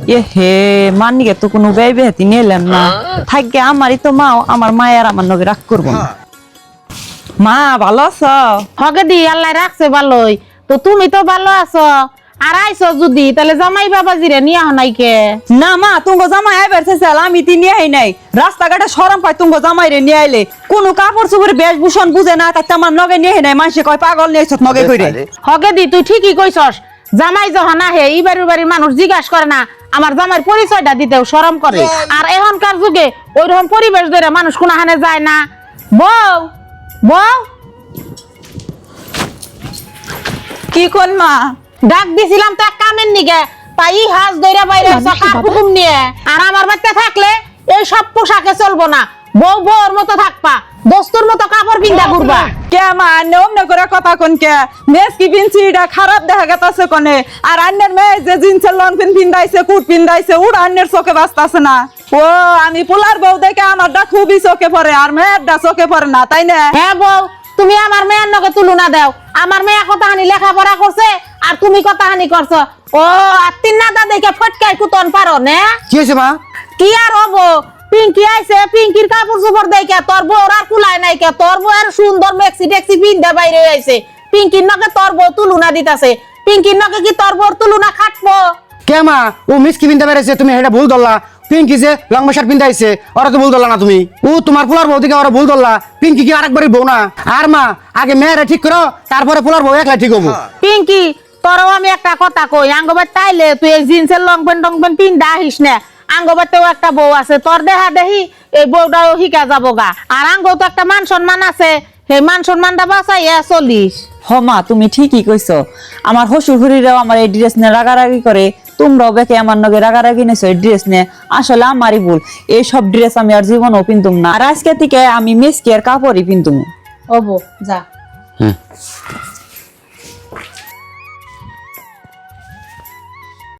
এ হে মানিকে তো কোনো ব্যয় বেহাতি নিলাম না থাকবে আমারই তো মা আমার মায়ের আমার নগে রাগ করবো না মা ভালো আছো হকে দি আল্লাহ রাখছে ভালোই তো তুমি তো ভালো আছো আর আইছো যদি তাহলে জামাই বাবাজিরে নিয়ে আহ নাই কে না মা তুঙ্গ জামাই আইবার চাইছাল আমি তি নিয়ে আই নাই রাস্তাঘাটে সরম পাই তুঙ্গ জামাই রে নিয়ে আইলে কোনো কাপড় চোপড় বেশভূষণ বুঝে না তাতে আমার নগে নিয়ে আই নাই মানুষে কয় পাগল নিয়ে আইছত নগে কইরে হকে দি তুই ঠিকই কইছস জামাই যখন আহে এই বাড়ির মানুষ জিজ্ঞাসা করে না আমার জামাইয়ের পরিচয়টা দিতেও শরম করে আর এখনকার যুগে ওইরকম পরিবেশ ধরে মানুষ কোনখানে যায় না বউ বউ কি কোন মা ডাক দিছিলাম তো এক কামের নিগে তাই হাজ দইরা বাইরে সকাল হুকুম নিয়ে আর আমার বাচ্চা থাকলে এই সব পোশাকে চলবো না বউ বউর মতো থাকবা দোস্তুর মতো কাপড় পিন্দা ঘুরবা কে মা নিয়ম না করে কথা কোন কে মেস কি পিনছি এটা খারাপ দেখা গেছে কোনে আর আন্নের মেয়ে যে জিন্সের লং পিন পিন্দাইছে কুট পিন্দাইছে ওটা আন্নের চোখে বাঁচতাছে না ও আমি পোলার বউ দেখে আমারটা খুবই চোখে পড়ে আর মেয়েরটা চোখে পড়ে না তাই না হ্যাঁ বউ তুমি আমার মেয়ের নগে তুলনা দাও আমার মেয়ে কথাহানি লেখাপড়া করছে আর তুমি কথাহানি করছো ও আর তিন নাদা দেখে ফটকাই কুতন পারো না কি হয়েছে মা কি আর হবো পিঙ্কি আইছে পিঙ্কির কাপড় চোপড় দেখে তোর বউর আর কুলায় নাই কে তোর বউয়ের সুন্দর মেক্সি টেক্সি পিন্দা বাইরে আইছে পিঙ্কির নগে তোর বউ তুলনা দিতাছে পিঙ্কির নগে কি তোর বউর তুলনা খাটবো কে মা ও মিসকি পিনতে পেরেছে তুমি এটা ভুল ধরলা পিঙ্কি যে লম্বা শার্ট পিন্দাইছে ওরা তো ভুল ধরলা না তুমি ও তোমার পোলার বউ থেকে ওরা ভুল ধরলা পিঙ্কি কি আরেকবারই বউ না আর মা আগে মেয়েরা ঠিক করো তারপরে পোলার বউ একলা ঠিক হবো পিঙ্কি তোরও আমি একটা কথা কই আঙ্গবার তাইলে তুই এই জিন্সের লং প্যান্ট টং প্যান্ট পিন্দা আহিস না আঙ্গবারতেও একটা বউ আছে তোর দেহা দেহি এই বউটাও শিকা যাবো গা আর আঙ্গও তো একটা মান সম্মান আছে সেই মান সম্মানটা বাঁচাইয়া চলিস হ মা তুমি ঠিকই কইছো আমার হসুর হুড়িরাও আমার এই ড্রেস নিয়ে রাগারাগি করে তোমরাও বেকে আমার নগে রাগারাগি নেছো এই ড্রেস নিয়ে আসলে আমারই ভুল এই সব ড্রেস আমি আর জীবনও পিনতুম না আর আজকে থেকে আমি মেসকে আর কাপড়ই পিনতুম ওবো যা হুম